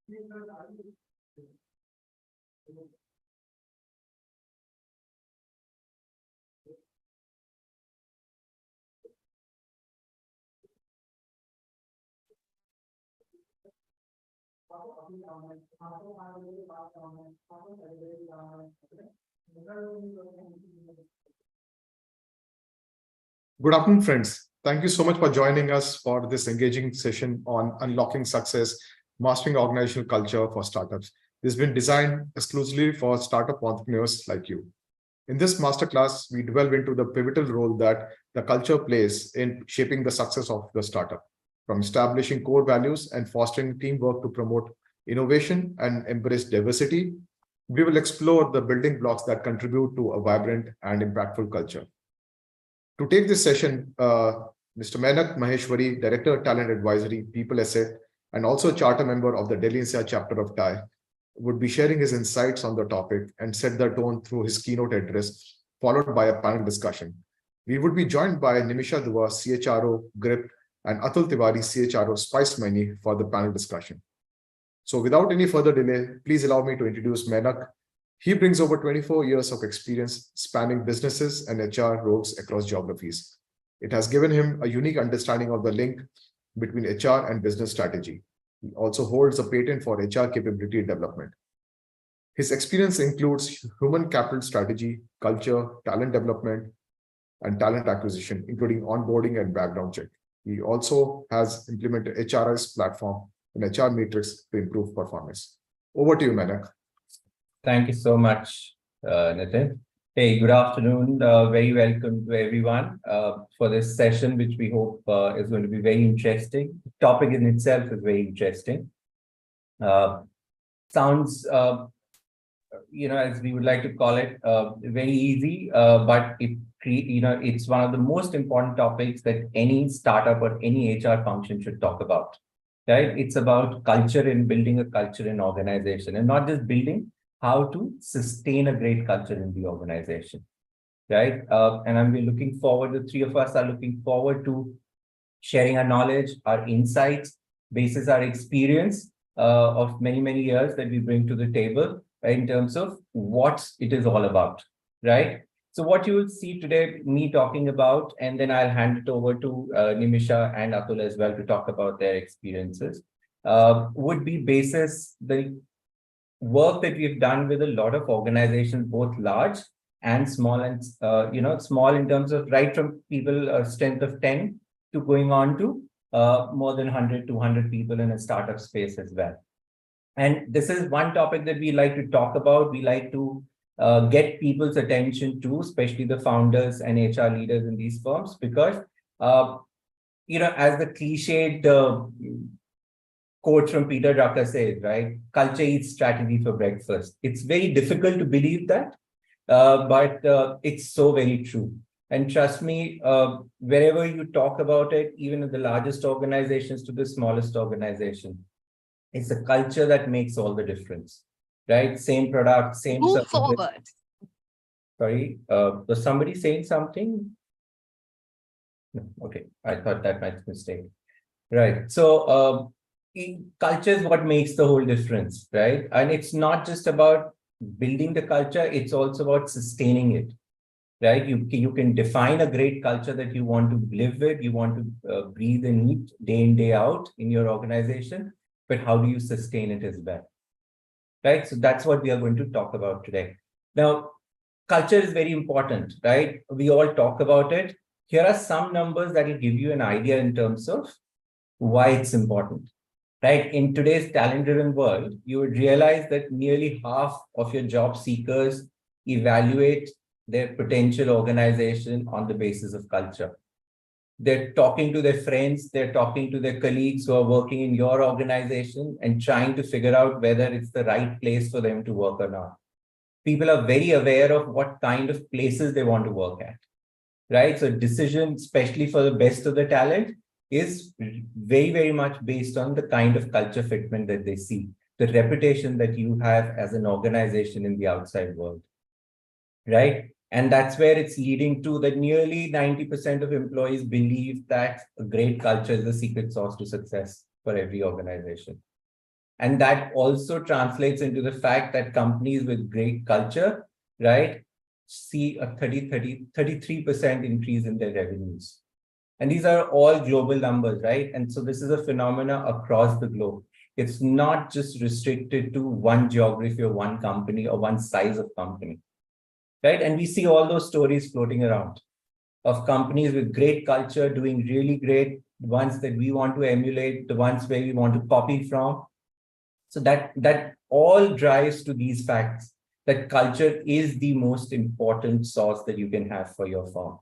Good afternoon, friends. Thank you so much for joining us for this engaging session on unlocking success, mastering organizational culture for startups. This has been designed exclusively for startup entrepreneurs like you. In this masterclass, we delve into the pivotal role that the culture plays in shaping the success of the startup, from establishing core values and fostering teamwork to promote innovation and embrace diversity. We will explore the building blocks that contribute to a vibrant and impactful culture. To take this session, Mr. Menak Maheshwari, Director of Talent Advisory, People Asset, and also a charter member of the Delhi-NCR chapter of TIE, would be sharing his insights on the topic and set the tone through his keynote address, followed by a panel discussion. We would be joined by Nimisha Dua, CHRO, GRIP, and Atul Tiwari, CHRO, Spice Money, for the panel discussion. So without any further delay, please allow me to introduce Menak. He brings over 24 years of experience spanning businesses and HR roles across geographies. It has given him a unique understanding of the link between HR and business strategy. He also holds a patent for HR capability development. His experience includes human capital strategy, culture, talent development, and talent acquisition, including onboarding and background check. He also has implemented HRS platform and HR matrix to improve performance. Over to you, Menak. Thank you so much, Nitin. Hey, good afternoon. Very welcome to everyone for this session, which we hope is going to be very interesting. The topic in itself is very interesting. Sounds, as we would like to call it, very easy, but it's one of the most important topics that any startup or any HR function should talk about. Right? It's about culture and building a culture in organization, and not just building, how to sustain a great culture in the organization, right? And I'm looking forward, the three of us are looking forward to sharing our knowledge, our insights, basis our experience of many, many years that we bring to the table, right, in terms of what it is all about, right? So what you will see today, me talking about, and then I'll hand it over to Nimisha and Atul as well to talk about their experiences, would be basis the work that we've done with a lot of organizations, both large and small, and small in terms of right from people strength of 10 to going on to more than 100, 200 people in a startup space as well. And this is one topic that we like to talk about. We like to get people's attention to, especially the founders and HR leaders in these firms, because as the cliched quote from Peter Drucker says, right? Culture eats strategy for breakfast. It's very difficult to believe that, but it's so very true. And trust me, wherever you talk about it, even in the largest organizations to the smallest organization, it's the culture that makes all the difference, right? Same product, same Move forward. Sorry, was somebody saying something? No, okay, I thought that might be a mistake. Right, so culture is what makes the whole difference, right? And it's not just about building the culture, it's also about sustaining it, right? You can define a great culture that you want to live with, you want to breathe and eat day in, day out in your organization, but how do you sustain it as well, right? So that's what we are going to talk about today. Now, culture is very important, right? We all talk about it. Here are some numbers that will give you an idea in terms of why it's important. Right? In today's talent-driven world, you would realize that nearly half of your job seekers evaluate their potential organization on the basis of culture. They're talking to their friends, they're talking to their colleagues who are working in your organization and trying to figure out whether it's the right place for them to work or not. People are very aware of what kind of places they want to work at, right? So decision, especially for the best of the talent, is very, very much based on the kind of culture fitment that they see, the reputation that you have as an organization in the outside world, right? And that's where it's leading to that nearly 90% of employees believe that a great culture is the secret sauce to success for every organization. And that also translates into the fact that companies with great culture, right, see a 33% increase in their revenues. And these are all global numbers, right? And so this is a phenomena across the globe. It's not just restricted to one geography or one company or one size of company, right? And we see all those stories floating around of companies with great culture doing really great, ones that we want to emulate, the ones where we want to copy from. So that all drives to these facts, that culture is the most important source that you can have for your firm,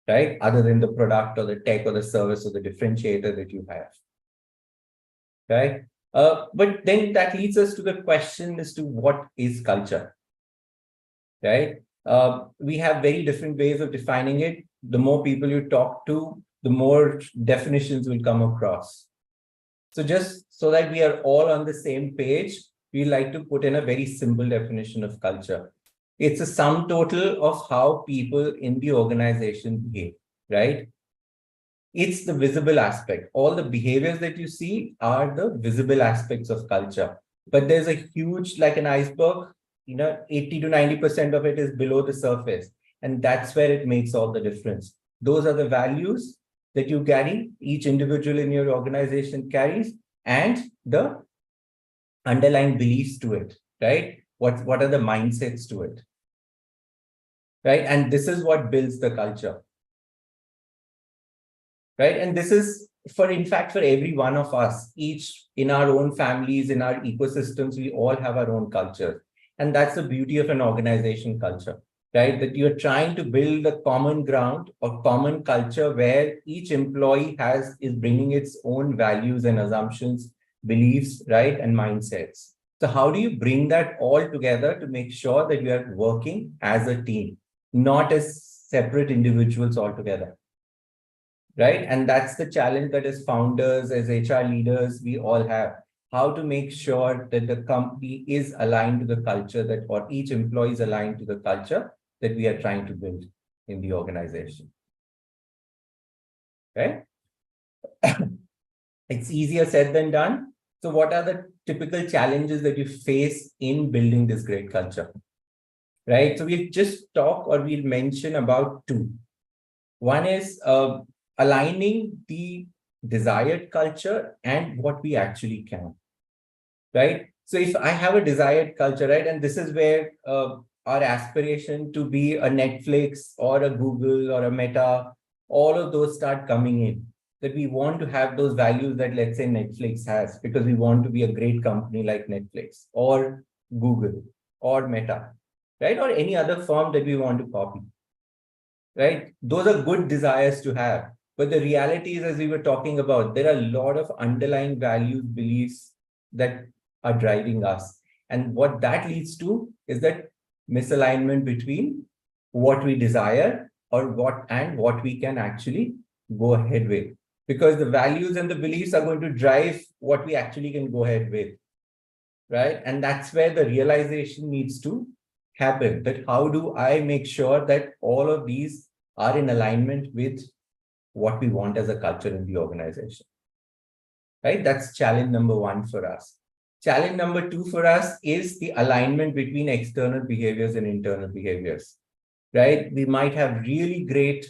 right? Other than the product or the tech or the service or the differentiator that you have, right? But then that leads us to the question as to what is culture, right? We have very different ways of defining it. The more people you talk to, the more definitions will come across. So just so that we are all on the same page, we like to put in a very simple definition of culture. It's a sum total of how people in the organization behave, right? It's the visible aspect. All the behaviors that you see are the visible aspects of culture. But there's a huge, like an iceberg, 80 to 90% of it is below the surface. And that's where it makes all the difference. Those are the values that you carry, each individual in your organization carries, and the underlying beliefs to it, right? What are the mindsets to it, right? And this is what builds the culture, right? And this is in fact, for every one of us, each in our own families, in our ecosystems, we all have our own culture. And that's the beauty of an organization culture, right? That you're trying to build a common ground or common culture where each employee is bringing its own values and assumptions, beliefs, right? And mindsets. So how do you bring that all together to make sure that you are working as a team, not as separate individuals altogether, right? And that's the challenge that as founders, as HR leaders, we all have. How to make sure that the company is aligned to the culture or each employee is aligned to the culture that we are trying to build in the organization, right? It's easier said than done. So what are the typical challenges that you face in building this great culture, right? So we'll just talk or we'll mention about two. One is aligning the desired culture and what we actually can, right? So if I have a desired culture, right, and this is where our aspiration to be a Netflix or a Google or a Meta, all of those start coming in, that we want to have those values that, let's say, Netflix has, because we want to be a great company like Netflix or Google or Meta, right? Or any other firm that we want to copy, right? Those are good desires to have. But the reality is, as we were talking about, there are a lot of underlying values, beliefs that are driving us. And what that leads to is that misalignment between what we desire or what we can actually go ahead with. Because the values and the beliefs are going to drive what we actually can go ahead with, right? And that's where the realization needs to happen, that how do I make sure that all of these are in alignment with what we want as a culture in the organization, right? That's challenge number one for us. Challenge number two for us is the alignment between external behaviors and internal behaviors, right? We might have really great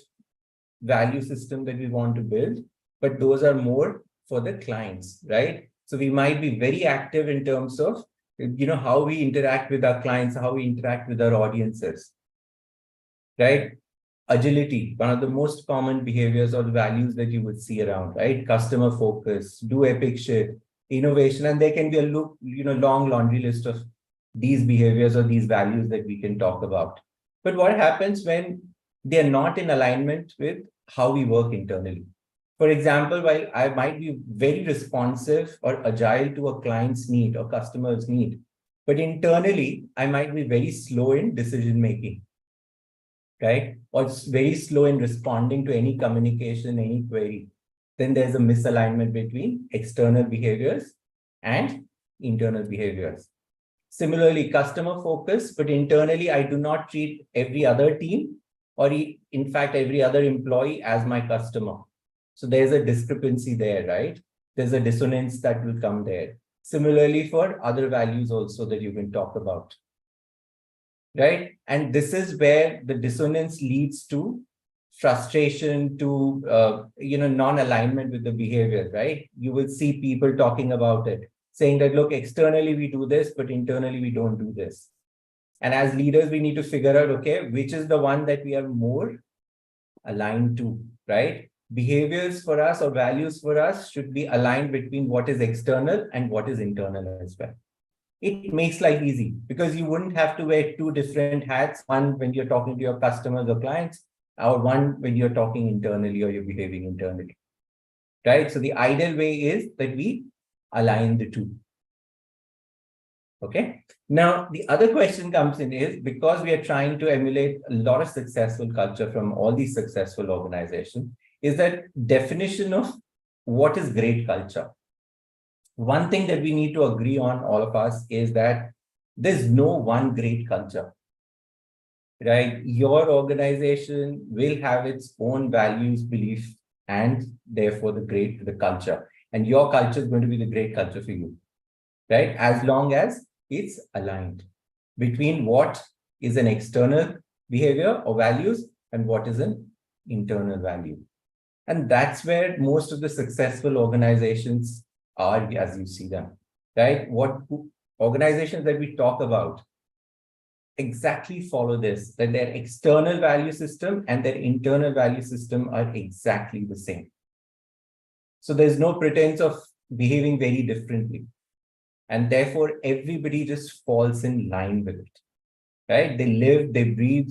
value system that we want to build, but those are more for the clients, right? So we might be very active in terms of, how we interact with our clients, how we interact with our audiences, right? Agility, one of the most common behaviors or values that you would see around, right? Customer focus, do epic shit, innovation, and there can be a long laundry list of these behaviors or these values that we can talk about. But what happens when they're not in alignment with how we work internally? For example, while I might be very responsive or agile to a client's need or customer's need, but internally, I might be very slow in decision making, right? Or it's very slow in responding to any communication, any query. Then there's a misalignment between external behaviors and internal behaviors. Similarly, customer focus, but internally, I do not treat every other team or in fact, every other employee as my customer. So there's a discrepancy there, right? There's a dissonance that will come there. Similarly, for other values also that you can talk about, right? And this is where the dissonance leads to frustration, to non-alignment with the behavior, right? You will see people talking about it, saying that, look, externally we do this, but internally we don't do this. And as leaders, we need to figure out, okay, which is the one that we are more aligned to, right? Behaviors for us or values for us should be aligned between what is external and what is internal as well. It makes life easy because you wouldn't have to wear two different hats, one when you're talking to your customers or clients, or one when you're talking internally or you're behaving internally, right? So the ideal way is that we align the two. Okay. Now, the other question comes in is because we are trying to emulate a lot of successful culture from all these successful organizations, is that definition of what is great culture. One thing that we need to agree on, all of us, is that there's no one great culture, right? Your organization will have its own values, beliefs, and therefore the culture. And your culture is going to be the great culture for you, right? As long as it's aligned between what is an external behavior or values and what is an internal value. And that's where most of the successful organizations are, as you see them, right? What organizations that we talk about exactly follow this, that their external value system and their internal value system are exactly the same. So there's no pretense of behaving very differently. And therefore, everybody just falls in line with it, right? They live, they breathe,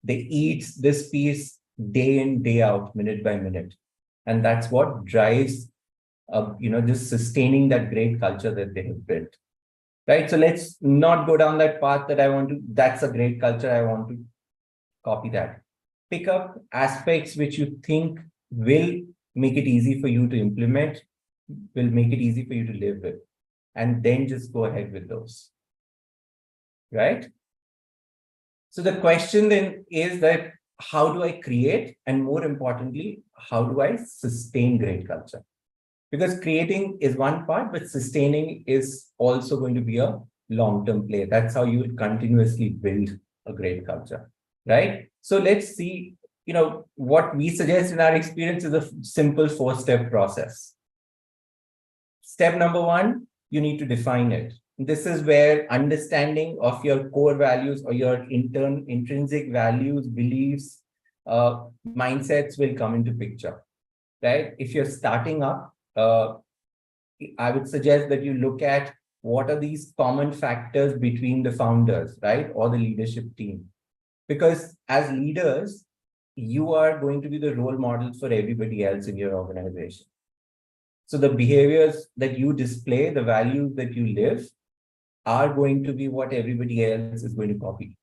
they eat this piece day in, day out, minute by minute. And that's what drives, just sustaining that great culture that they have built, right? So let's not go down that path that that's a great culture, I want to copy that. Pick up aspects which you think will make it easy for you to implement, will make it easy for you to live with. And then just go ahead with those, right? So the question then is that how do I create, and more importantly, how do I sustain great culture? Because creating is one part, but sustaining is also going to be a long-term play. That's how you will continuously build a great culture, right? So let's see, what we suggest in our experience is a simple 4-step process. Step number 1, you need to define it. This is where understanding of your core values or your intrinsic values, beliefs, mindsets will come into picture, right? If you're starting up, I would suggest that you look at what are these common factors between the founders, right? Or the leadership team. Because as leaders, you are going to be the role models for everybody else in your organization. So the behaviors that you display, the values that you live, are going to be what everybody else is going to copy,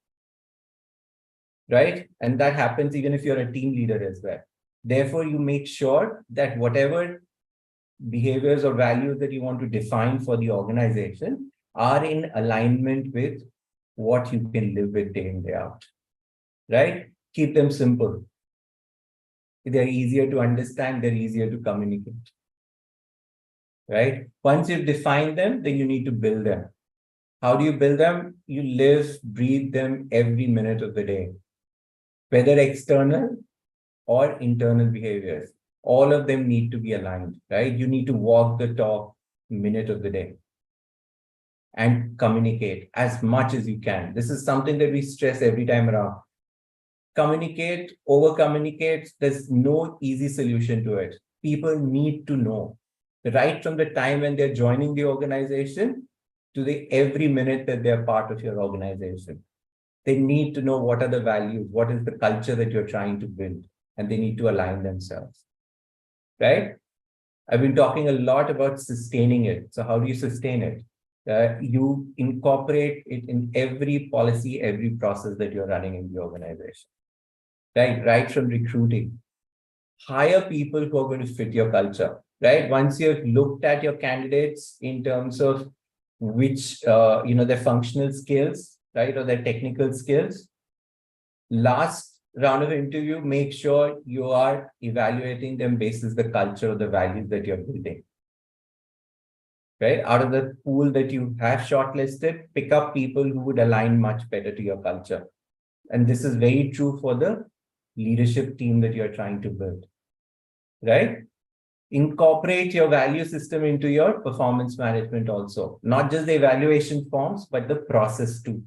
right? And that happens even if you're a team leader as well. Therefore, you make sure that whatever behaviors or values that you want to define for the organization are in alignment with what you can live with day in, day out, right? Keep them simple. They're easier to understand, they're easier to communicate, right? Once you've defined them, then you need to build them. How do you build them? You live, breathe them every minute of the day, whether external or internal behaviors. All of them need to be aligned, right? You need to walk the talk minute of the day and communicate as much as you can. This is something that we stress every time around. Communicate, over-communicate. There's no easy solution to it. People need to know, right from the time when they're joining the organization to the every minute that they're part of your organization. They need to know what are the values, what is the culture that you're trying to build, and they need to align themselves, right? I've been talking a lot about sustaining it. So how do you sustain it? You incorporate it in every policy, every process that you're running in the organization, right? Right from recruiting. Hire people who are going to fit your culture, right? Once you've looked at your candidates in terms of which, their functional skills, right, or their technical skills, last round of interview, make sure you are evaluating them based on the culture or the values that you're building. Right? Out of the pool that you have shortlisted, pick up people who would align much better to your culture. And this is very true for the leadership team that you're trying to build. Right? Incorporate your value system into your performance management also. Not just the evaluation forms, but the process too.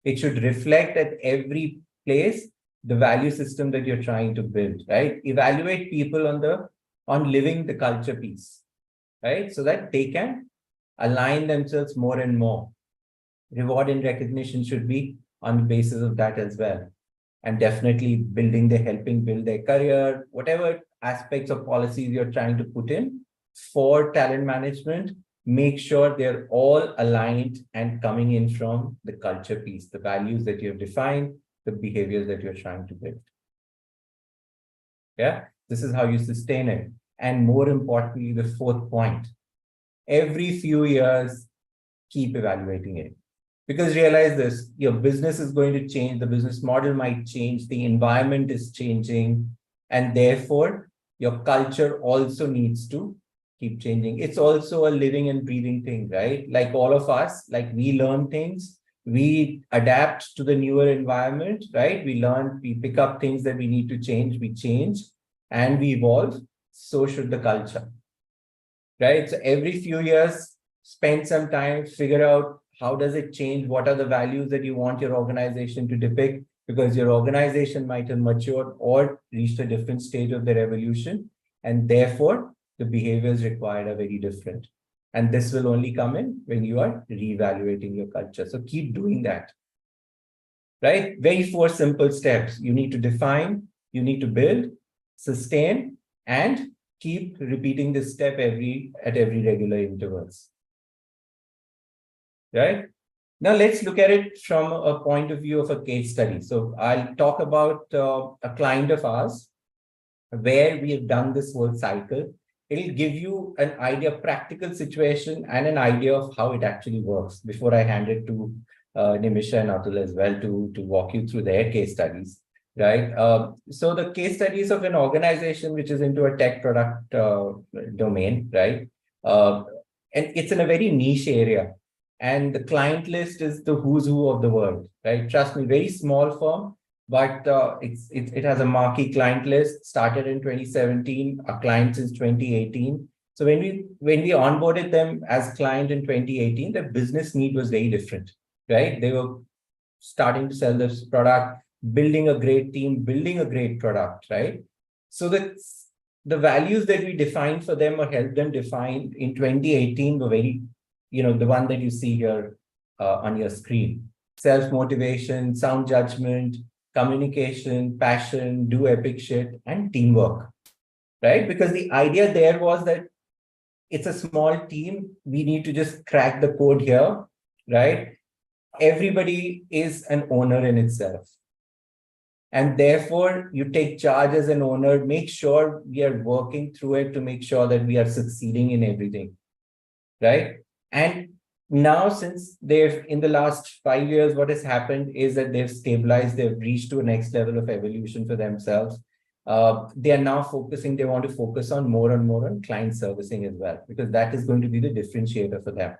It should reflect at every place the value system that you're trying to build, right? Evaluate people on living the culture piece, right? So that they can align themselves more and more. Reward and recognition should be on the basis of that as well. And definitely helping build their career, whatever aspects of policies you're trying to put in for talent management, make sure they're all aligned and coming in from the culture piece, the values that you have defined, the behaviors that you're trying to build. Yeah, this is how you sustain it. And more importantly, the fourth point, every few years, keep evaluating it. Because realize this, your business is going to change, the business model might change, the environment is changing, and therefore your culture also needs to keep changing. It's also a living and breathing thing, right? Like all of us, like we learn things, we adapt to the newer environment, right? We learn, we pick up things that we need to change, we change, and we evolve. So should the culture, right? So every few years, spend some time, figure out how does it change? What are the values that you want your organization to depict? Because your organization might have matured or reached a different stage of their evolution. And therefore, the behaviors required are very different. And this will only come in when you are reevaluating your culture. So keep doing that. Right? Very four simple steps. You need to define, you need to build, sustain, and keep repeating this step at every regular intervals. Right? Now let's look at it from a point of view of a case study. So I'll talk about a client of ours where we have done this whole cycle. It'll give you an idea, practical situation, and an idea of how it actually works before I hand it to Nimisha and Atul as well to walk you through their case studies. Right. So the case studies of an organization which is into a tech product domain, right? And it's in a very niche area. And the client list is the who's who of the world, right? Trust me, very small firm, but it has a marquee client list, started in 2017, a client since 2018. So when we onboarded them as client in 2018, the business need was very different, right? They were starting to sell this product, building a great team, building a great product, right? So the values that we defined for them or helped them define in 2018 were very, the one that you see here on your screen. Self-motivation, sound judgment, communication, passion, do epic shit, and teamwork, right? Because the idea there was that it's a small team. We need to just crack the code here, right? Everybody is an owner in itself. And therefore, you take charge as an owner, make sure we are working through it to make sure that we are succeeding in everything, right? And now, since they've, in the last 5 years, what has happened is that they've stabilized, they've reached to a next level of evolution for themselves. They are now focusing, they want to focus on more and more on client servicing as well, because that is going to be the differentiator for them.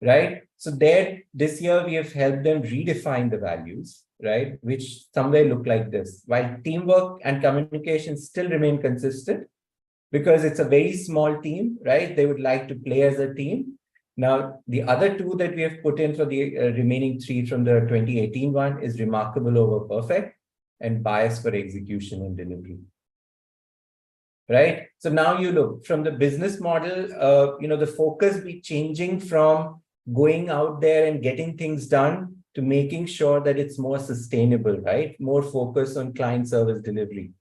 Right? So this year, we have helped them redefine the values, right? Which somewhere look like this. While teamwork and communication still remain consistent, because it's a very small team, right? They would like to play as a team. Now, the other two that we have put in for the remaining three from the 2018 one is remarkable over perfect and bias for execution and delivery. Right? So now you look from the business model, the focus be changing from going out there and getting things done to making sure that it's more sustainable, right? More focus on client service delivery,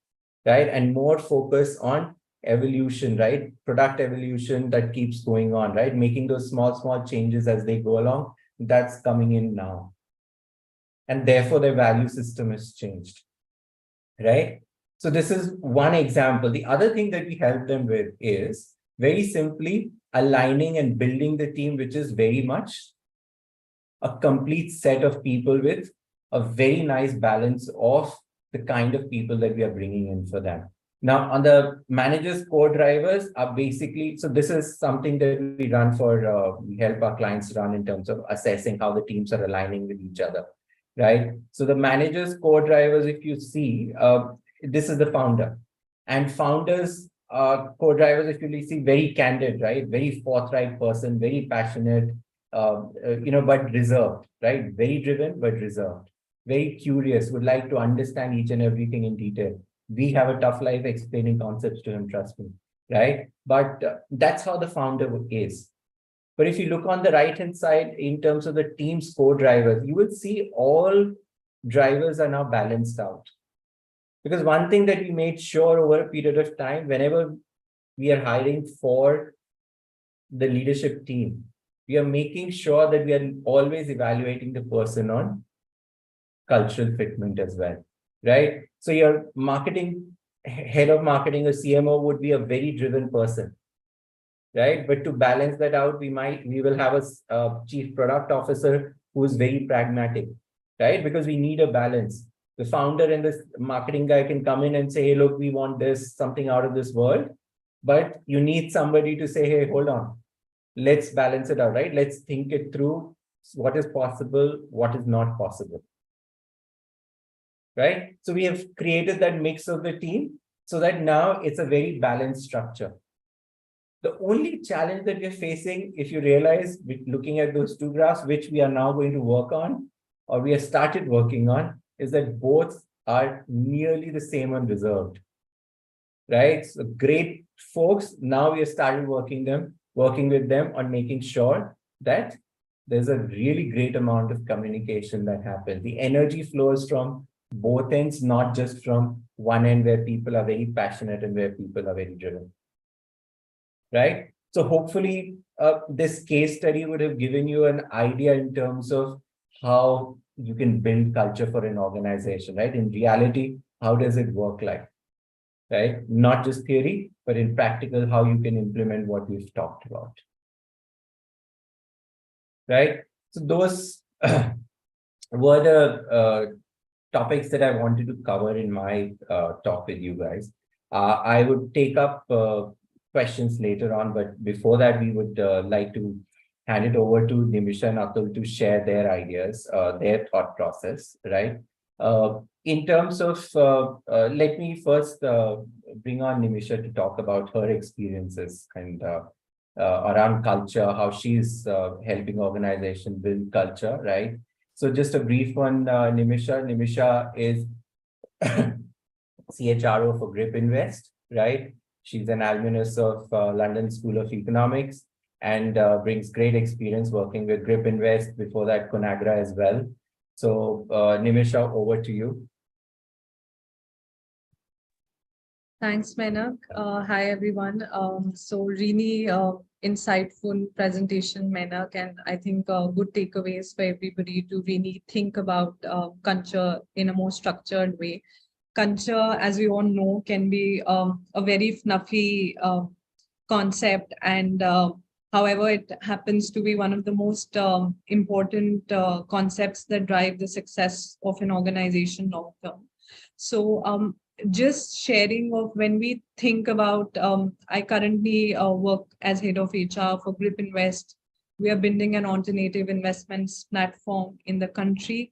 right? And more focus on evolution, right? Product evolution that keeps going on, right? Making those small changes as they go along. That's coming in now. And therefore, their value system has changed, right? So this is one example. The other thing that we help them with is very simply aligning and building the team, which is very much a complete set of people with a very nice balance of the kind of people that we are bringing in for them. Now, on the managers' core drivers are basically, so this is something that we run for, we help our clients run in terms of assessing how the teams are aligning with each other, right? So the managers' core drivers, if you see, this is the founder. And founders' core drivers, if you see, very candid, right? Very forthright person, very passionate, but reserved, right? Very driven, but reserved. Very curious, would like to understand each and everything in detail. We have a tough life explaining concepts to him, trust me, right? But that's how the founder is. But if you look on the right-hand side, in terms of the team's core drivers, you will see all drivers are now balanced out. Because one thing that we made sure over a period of time, whenever we are hiring for the leadership team, we are making sure that we are always evaluating the person on cultural fitment as well, right? So your head of marketing or CMO would be a very driven person, right? But to balance that out, we will have a chief product officer who is very pragmatic, right? Because we need a balance. The founder and the marketing guy can come in and say, hey, look, we want this, something out of this world. But you need somebody to say, hey, hold on, let's balance it out, right? Let's think it through. What is possible, what is not possible, right? So we have created that mix of the team so that now it's a very balanced structure. The only challenge that we're facing, if you realize, looking at those two graphs, which we are now going to work on, or we have started working on, is that both are nearly the same on reserved, right? So great folks, now we have started working with them on making sure that there's a really great amount of communication that happens. The energy flows from both ends, not just from one end where people are very passionate and where people are very driven, right? So hopefully this case study would have given you an idea in terms of how you can build culture for an organization, right? In reality, how does it work like, right? Not just theory, but in practical, how you can implement what we've talked about, right? So those were the topics that I wanted to cover in my talk with you guys. I would take up questions later on, but before that, we would like to hand it over to Nimisha and Atul to share their ideas, their thought process, right? In terms of, let me first bring on Nimisha to talk about her experiences and around culture, how she's helping organization build culture, right? So just a brief one, Nimisha. Nimisha is CHRO for Grip Invest, right? She's an alumnus of London School of Economics and brings great experience working with Grip Invest, before that Conagra as well. So Nimisha, over to you. Thanks, Menak. Hi, everyone. So really insightful presentation, Menak, and I think good takeaways for everybody to really think about culture in a more structured way. Culture, as we all know, can be a very fluffy concept, and however, it happens to be one of the most important concepts that drive the success of an organization long term. So just sharing of when we think about, I currently work as head of HR for Grip Invest. We are building an alternative investments platform in the country,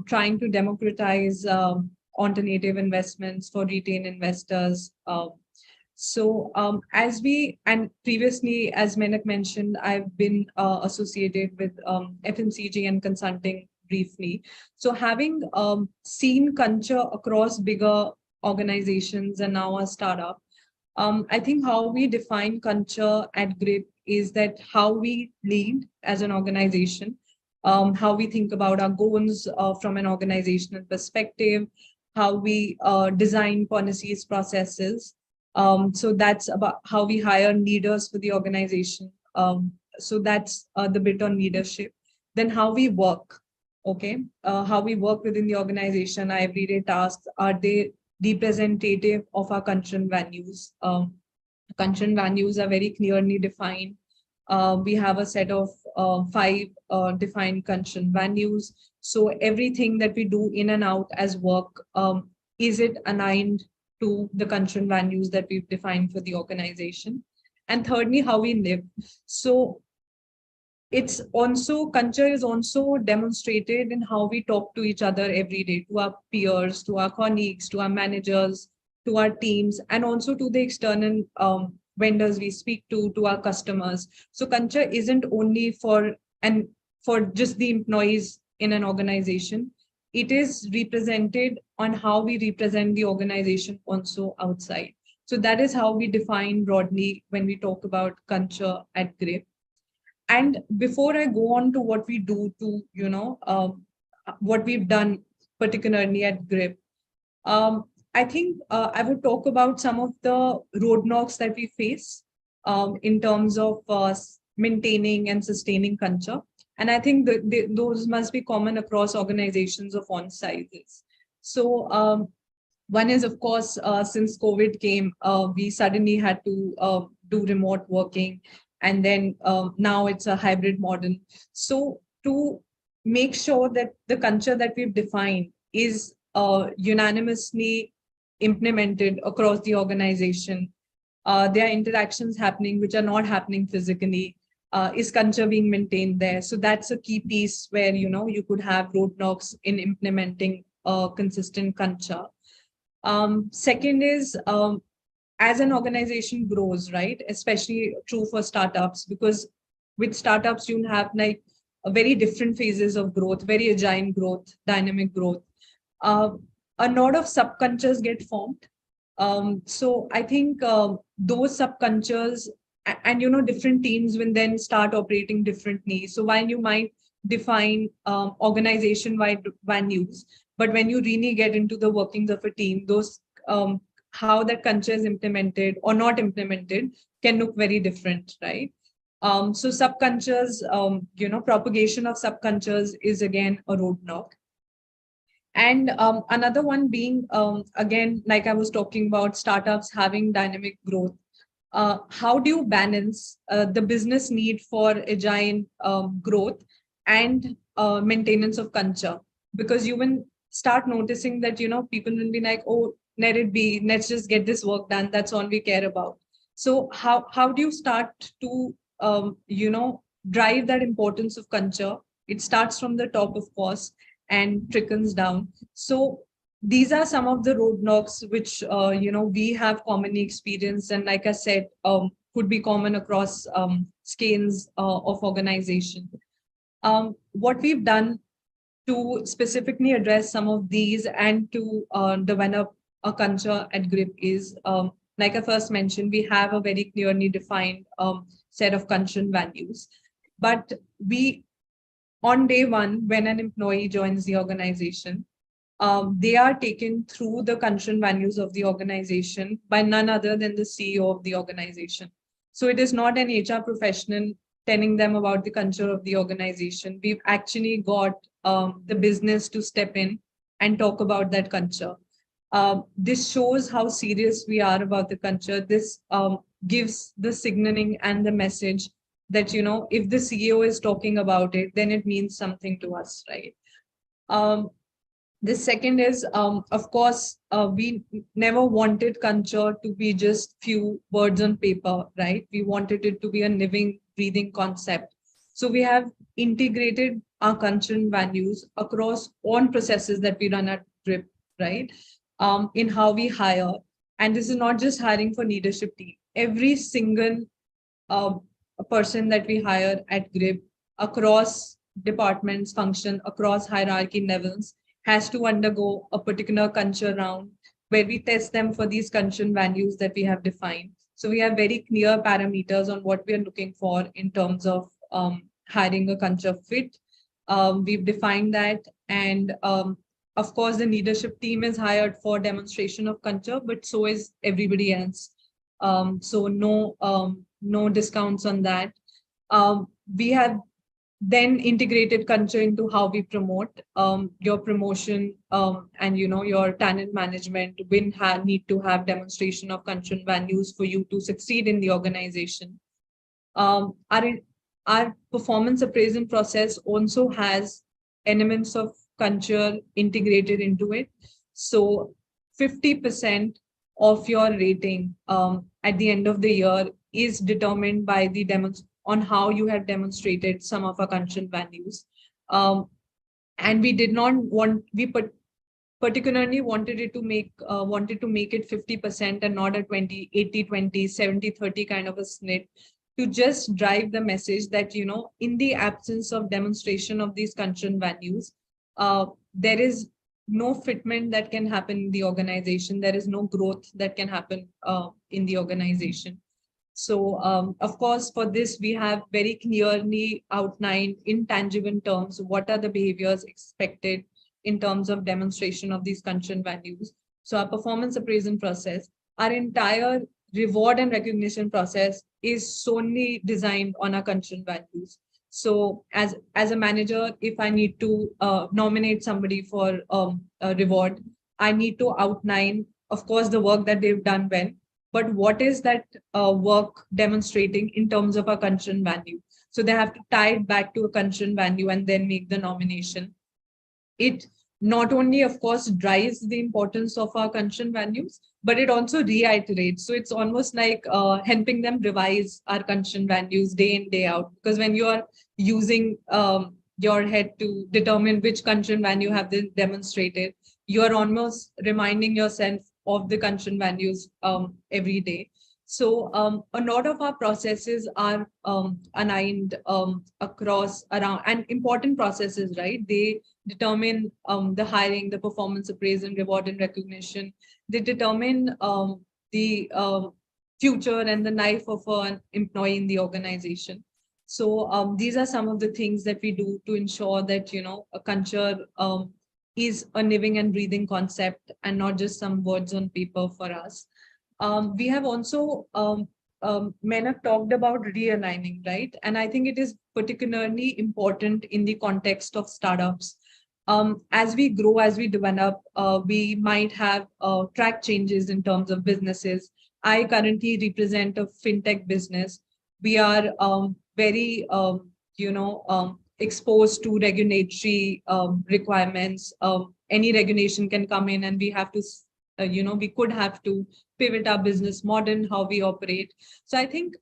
trying to democratize alternative investments for retail investors. As we, and previously, as Menak mentioned, I've been associated with FMCG and consulting briefly. So having seen culture across bigger organizations and now a startup, I think how we define culture at Grip is that how we lead as an organization, how we think about our goals from an organizational perspective, how we design policies, processes. So that's about how we hire leaders for the organization. So that's the bit on leadership. Then how we work, okay? How we work within the organization, our everyday tasks, are they representative of our culture and values? Culture and values are very clearly defined. We have a set of 5 defined culture and values. So everything that we do in and out as work, is it aligned to the culture and values that we've defined for the organization? And thirdly, how we live. So it's also, culture is also demonstrated in how we talk to each other every day, to our peers, to our colleagues, to our managers, to our teams, and also to the external vendors we speak to our customers. So culture isn't only for just the employees in an organization. It is represented on how we represent the organization also outside. So that is how we define broadly when we talk about culture at GRIP. And before I go on to what we do to, what we've done, particularly at GRIP, I think I would talk about some of the roadblocks that we face in terms of maintaining and sustaining culture. And I think those must be common across organizations of all sizes. So one is, of course, since COVID came, we suddenly had to do remote working. And then now it's a hybrid model. So to make sure that the culture that we've defined is unanimously implemented across the organization, there are interactions happening which are not happening physically. Is culture being maintained there? So that's a key piece where you could have roadblocks in implementing a consistent culture. Second is, as an organization grows, right, especially true for startups, because with startups, you have like a very different phases of growth, very agile growth, dynamic growth. A lot of subcultures get formed. So I think those subcultures and different teams will then start operating differently. So while you might define organization-wide values, but when you really get into the workings of a team, those how that culture is implemented or not implemented can look very different, right? So subcultures, propagation of subcultures is again a roadblock. And another one being, again, like I was talking about, startups having dynamic growth. How do you balance the business need for agile growth and maintenance of culture? Because you will start noticing that, people will be like, oh, let it be, let's just get this work done. That's all we care about. So how do you start to, drive that importance of culture? It starts from the top, of course, and trickles down. So these are some of the roadblocks which, we have commonly experienced. And like I said, could be common across scales of organization. What we've done to specifically address some of these and to develop a culture at GRIP is, like I first mentioned, we have a very clearly defined set of culture and values. But we, on day one, when an employee joins the organization, they are taken through the culture and values of the organization by none other than the CEO of the organization. So it is not an HR professional telling them about the culture of the organization. We've actually got the business to step in and talk about that culture. This shows how serious we are about the culture. This gives the signaling and the message that, if the CEO is talking about it, then it means something to us, right? The second is, of course, we never wanted culture to be just few words on paper, right? We wanted it to be a living, breathing concept. So we have integrated our culture and values across all processes that we run at GRIP, right? In how we hire. And this is not just hiring for leadership team. Every single person that we hire at GRIP across departments, function, across hierarchy levels, has to undergo a particular culture round where we test them for these culture and values that we have defined. So we have very clear parameters on what we are looking for in terms of hiring a culture fit. We've defined that, and of course, the leadership team is hired for demonstration of culture, but so is everybody else. So no discounts on that. We have then integrated culture into how we promote your promotion, and your talent management will need to have demonstration of culture and values for you to succeed in the organization. um, our our performance appraisal process also has elements of culture integrated into it. So 50% of your rating at the end of the year is determined by the on how you have demonstrated some of our cultural values. And we did not want particularly wanted to make it 50% and not a 20-80-20 70-30 kind of a split, to just drive the message that in the absence of demonstration of these cultural values, there is no fitment that can happen in the organization. There is no growth that can happen in the organization. So, of course, for this, we have very clearly outlined in tangible terms what are the behaviors expected in terms of demonstration of these cultural values. So our performance appraisal process, our entire reward and recognition process is solely designed on our cultural values. So as a manager, if I need to nominate somebody for a reward, I need to outline, of course, the work that they've done well, but what is that work demonstrating in terms of a cultural value? So they have to tie it back to a cultural value and then make the nomination. It not only, of course, drives the importance of our cultural values, but it also reiterates. So it's almost like helping them revise our cultural values day in, day out. Because when you are using your head to determine which cultural value have been demonstrated, you are almost reminding yourself of the cultural values every day. So a lot of our processes are aligned across around, and important processes, right? They determine the hiring, the performance appraisal, reward and recognition. They determine the future and the life of an employee in the organization. So these are some of the things that we do to ensure that, a culture is a living and breathing concept and not just some words on paper for us. We have also, Menak talked about realigning, right? And I think it is particularly important in the context of startups. As we grow, as we develop, we might have track changes in terms of businesses. I currently represent a fintech business. We are very, exposed to regulatory requirements. Any regulation can come in and we have to, we could have to pivot our business model, how we operate. So I think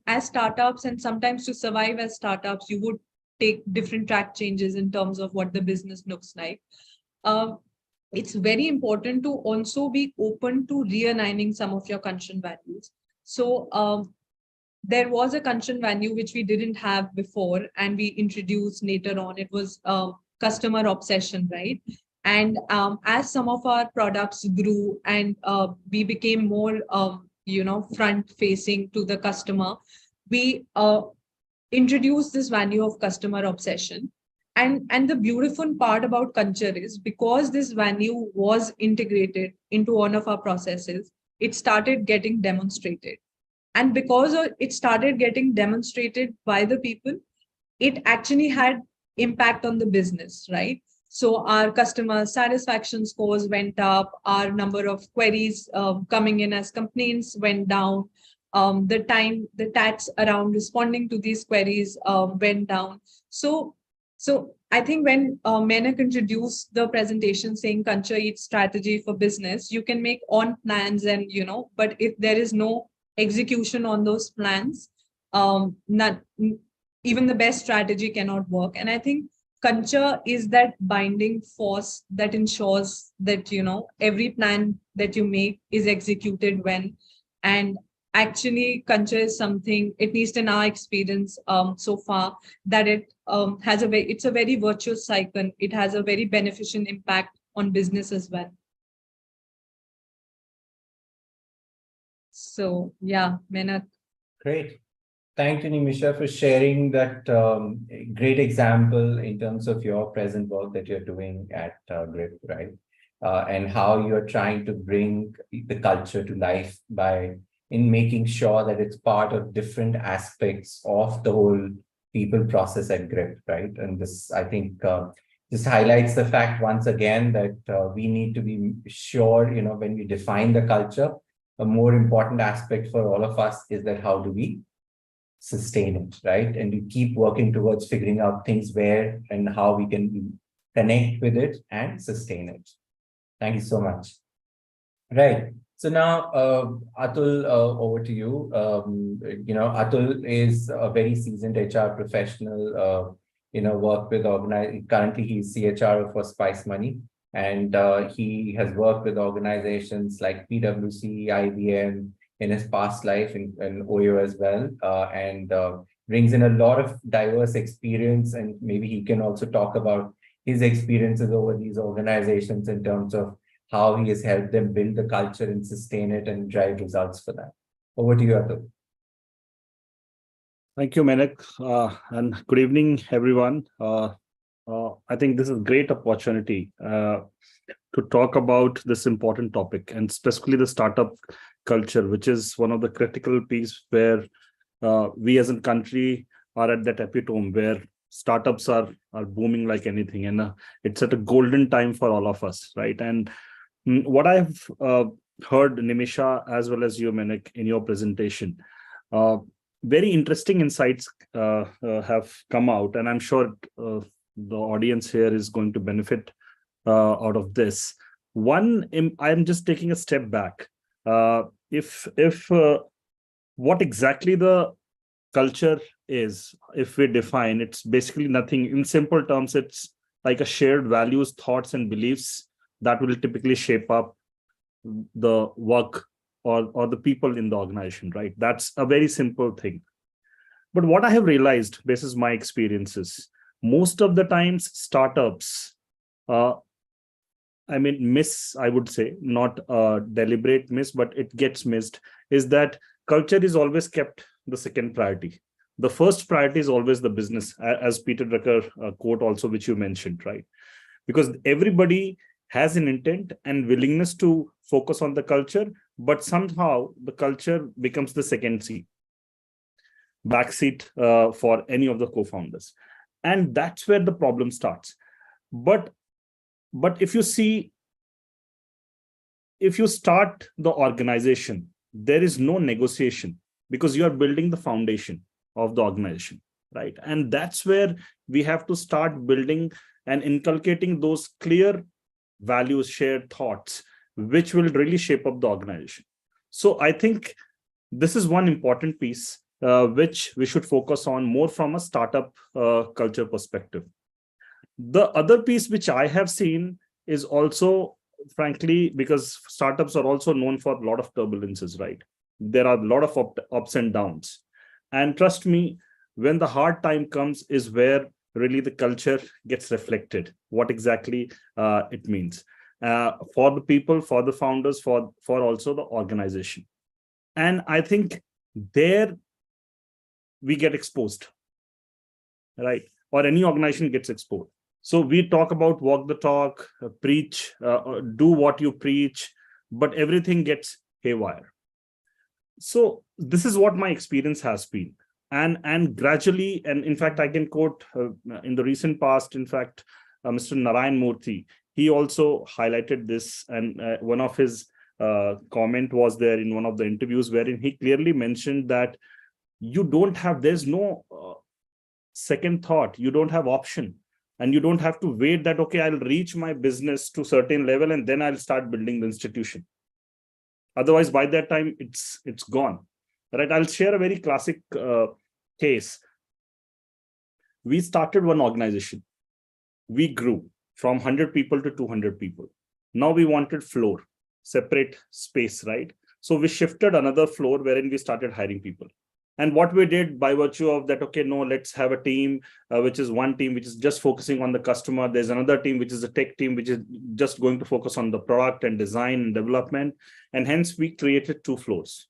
as startups, and sometimes to survive as startups, you would take different track changes in terms of what the business looks like. It's very important to also be open to realigning some of your cultural values. So there was a cultural value which we didn't have before, and we introduced later on. It was customer obsession, right? And as some of our products grew and we became more, front facing to the customer, we introduced this value of customer obsession. And the beautiful part about culture is, because this value was integrated into one of our processes, it started getting demonstrated. And because it started getting demonstrated by the people, it actually had impact on the business, right? So our customer satisfaction scores went up, our number of queries coming in as complaints went down, the tax around responding to these queries went down. So I think when Menak introduced the presentation saying culture eats strategy for business, you can make on plans and, but if there is no execution on those plans, not even the best strategy cannot work. And I think culture is that binding force that ensures that, every plan that you make is executed when. And actually, culture is something, at least in our experience so far, that it has it's a very virtuous cycle. It has a very beneficial impact on business as well. So yeah, Menak. Great. Thank you, Nimisha, for sharing that great example in terms of your present work that you're doing at GRIP, right? And how you're trying to bring the culture to life by in making sure that it's part of different aspects of the whole people process at GRIP, right? And this, I think, this highlights the fact once again that we need to be sure, when we define the culture, a more important aspect for all of us is that how do we sustain it, right? And we keep working towards figuring out things where and how we can connect with it and sustain it. Thank you so much. Right. So now, Atul, over to you. Atul is a very seasoned HR professional, worked with currently he's CHRO for Spice Money. And he has worked with organizations like PwC, IBM, in his past life in OYO as well, and brings in a lot of diverse experience. And maybe he can also talk about his experiences over these organizations in terms of how he has helped them build the culture and sustain it and drive results for that. Over to you, Atul. Thank you, Menak, and good evening, everyone. I think this is a great opportunity to talk about this important topic, and specifically the startup culture, which is one of the critical piece where we as a country are at that epitome where startups are booming like anything, and it's at a golden time for all of us, right? And what I've heard, Nimisha, as well as you, Menak, in your presentation, very interesting insights have come out, and I'm sure the audience here is going to benefit out of this. One, I'm just taking a step back. If what exactly the culture is, if we define, it's basically nothing. In simple terms, it's like a shared values, thoughts, and beliefs that will typically shape up the work or the people in the organization, right? That's a very simple thing. But what I have realized, this is my experiences, most of the times startups, miss, I would say, not a deliberate miss, but it gets missed, is that culture is always kept the second priority. The first priority is always the business, as Peter Drucker quote also, which you mentioned, right? Because everybody has an intent and willingness to focus on the culture, but somehow the culture becomes the second seat, backseat for any of the co-founders. And that's where the problem starts. But if you see, if you start the organization, there is no negotiation because you are building the foundation of the organization, right? And that's where we have to start building and inculcating those clear values, shared thoughts, which will really shape up the organization. So I think this is one important piece which we should focus on more from a startup culture perspective. The other piece which I have seen is also, frankly, because startups are also known for a lot of turbulences, right? There are a lot of ups and downs. And trust me, when the hard time comes is where really the culture gets reflected, what exactly it means for the people, for the founders, for also the organization. And I think there we get exposed, right? Or any organization gets exposed. So we talk about walk the talk, preach, do what you preach, but everything gets haywire. So this is what my experience has been. And gradually, and in fact, I can quote in the recent past, in fact, Mr. Narayan Murthy, he also highlighted this, and one of his comment was there in one of the interviews wherein he clearly mentioned that you don't have, there's no second thought, you don't have option, and you don't have to wait that, okay, I'll reach my business to certain level and then I'll start building the institution. Otherwise, by that time, it's gone, right? I'll share a very classic case. We started one organization. We grew from 100 people to 200 people. Now we wanted floor, separate space, right? So we shifted another floor wherein we started hiring people. And what we did by virtue of that, okay, no, let's have a team, which is one team, which is just focusing on the customer. There's another team, which is a tech team, which is just going to focus on the product and design and development. And hence we created two floors.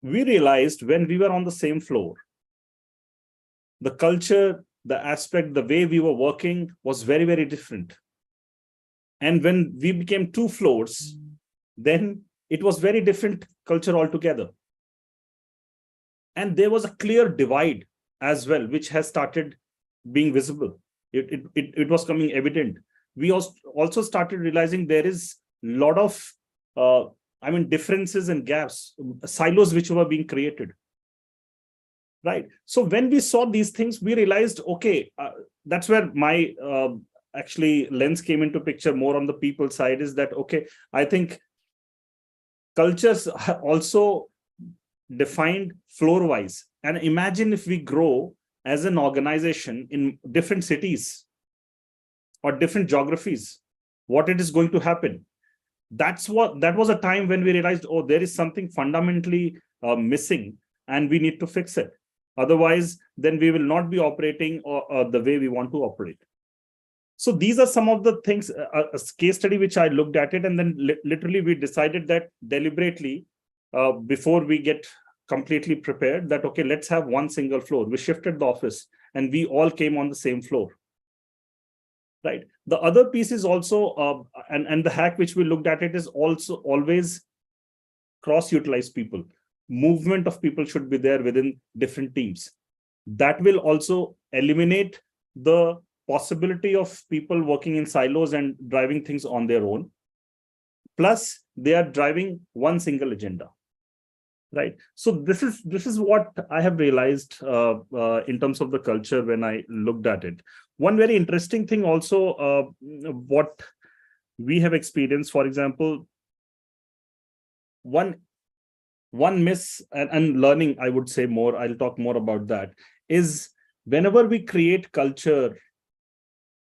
we realized when we were on the same floor, the culture, the aspect, the way we were working was very, very different. And when we became 2 floors, then it was very different culture altogether. And there was a clear divide as well, which has started being visible. It was coming evident. We also started realizing there is a lot of, differences and gaps, silos which were being created. Right. So when we saw these things, we realized, okay, that's where my actually lens came into picture more on the people side, is that, okay, I think cultures are also defined floor wise. And imagine if we grow as an organization in different cities or different geographies, what it is going to happen. That was a time when we realized, oh, there is something fundamentally missing and we need to fix it. Otherwise, then we will not be operating the way we want to operate. So these are some of the things, a case study which I looked at it, and then literally we decided that deliberately, before we get completely prepared, that, okay, let's have one single floor. We shifted the office and we all came on the same floor. Right. The other piece is also, and the hack which we looked at it is also always cross-utilize people. Movement of people should be there within different teams. That will also eliminate the possibility of people working in silos and driving things on their own. Plus, they are driving one single agenda. Right. So this is what I have realized in terms of the culture when I looked at it. One very interesting thing also, what we have experienced, for example, one miss and learning, I would say more, I'll talk more about that, is whenever we create culture,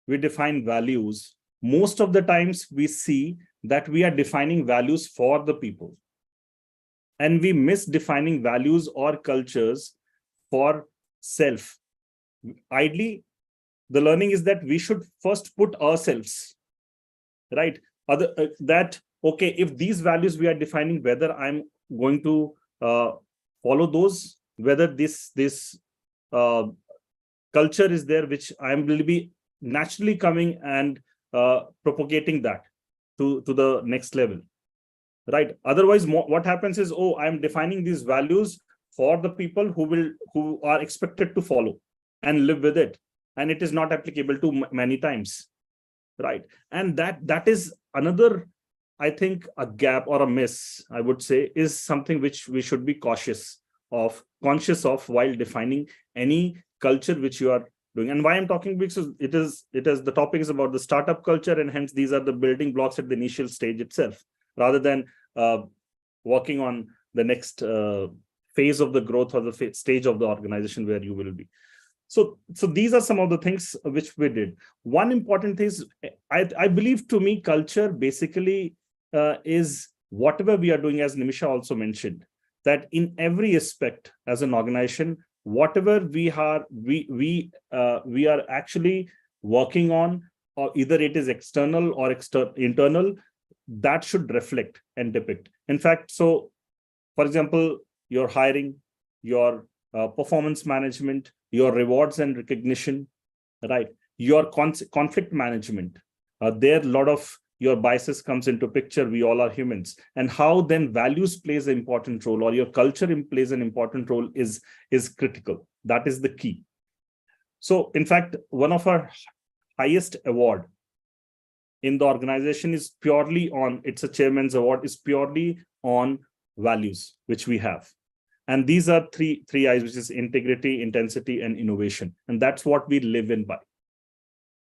we define values, most of the times we see that we are defining values for the people. And we miss defining values or cultures for self. Ideally, the learning is that we should first put ourselves, right? Okay, if these values we are defining, whether I'm going to follow those, whether this culture is there, which I will be naturally coming and propagating that to the next level. Right. Otherwise, what happens is, oh, I'm defining these values for the people who are expected to follow and live with it, and it is not applicable to many times. Right. And that is another, I think, a gap or a miss, I would say, is something which we should be conscious of while defining any culture which you are doing. And why I'm talking, because it is the topic is about the startup culture, and hence these are the building blocks at the initial stage itself, rather than working on the next phase of the growth or the stage of the organization where you will be. So these are some of the things which we did. One important thing is, I believe, to me, culture basically is whatever we are doing, as Nimisha also mentioned, that in every aspect as an organization, whatever we are actually working on, or either it is external or internal, that should reflect and depict. In fact, so for example, your hiring, your performance management, your rewards and recognition, right? Your conflict management, there a lot of your biases comes into picture. We all are humans, and how then values plays an important role, or your culture plays an important role is critical. That is the key. So in fact, one of our highest award in the organization is purely on, it's a chairman's award, is purely on values which we have. And these are three I's, which is integrity, intensity, and innovation. And that's what we live in by,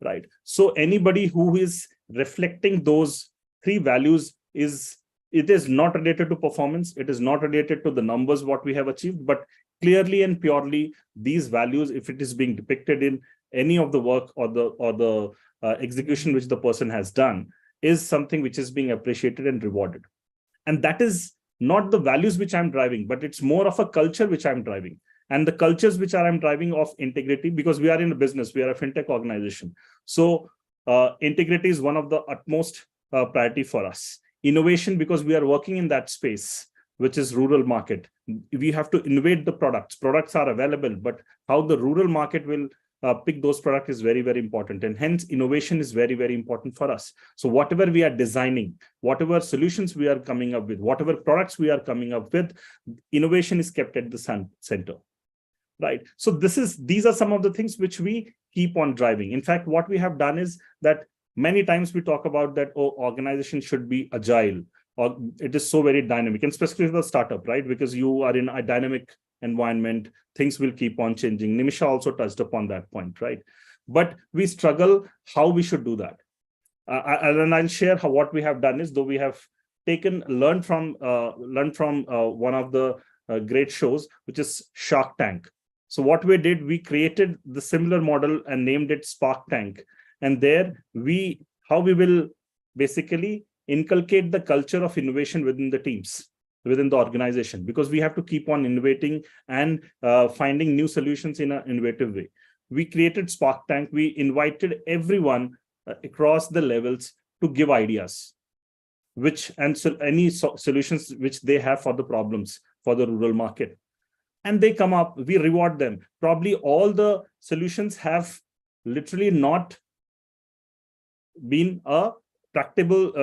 right? So anybody who is reflecting those 3 values it is not related to performance. It is not related to the numbers, what we have achieved, but clearly and purely these values, if it is being depicted in any of the work or the execution which the person has done, is something which is being appreciated and rewarded. And that is not the values which I'm driving, but it's more of a culture which I'm driving. And the cultures which I'm driving of integrity, because we are in a business, we are a fintech organization. So integrity is one of the utmost priority for us. Innovation, because we are working in that space which is rural market. We have to innovate the products. Products are available, but how the rural market will pick those products is very, very important. And hence innovation is very, very important for us. So whatever we are designing, whatever solutions we are coming up with, whatever products we are coming up with, innovation is kept at the center. Right. So these are some of the things which we keep on driving. In fact, what we have done is that many times we talk about that, oh, organization should be agile, or it is so very dynamic, and especially the startup, right? Because you are in a dynamic environment, things will keep on changing. Nimisha also touched upon that point, right? But we struggle how we should do that. And I'll share what we have done is, though we have learned from one of the great shows, which is Shark Tank. So what we did, we created the similar model and named it Spark Tank. And there how we will basically inculcate the culture of innovation within the teams, within the organization, because we have to keep on innovating and finding new solutions in an innovative way. We created Spark Tank. We invited everyone across the levels to give ideas, any solutions which they have for the problems for the rural market. And they come up, we reward them. Probably all the solutions have literally not been a practical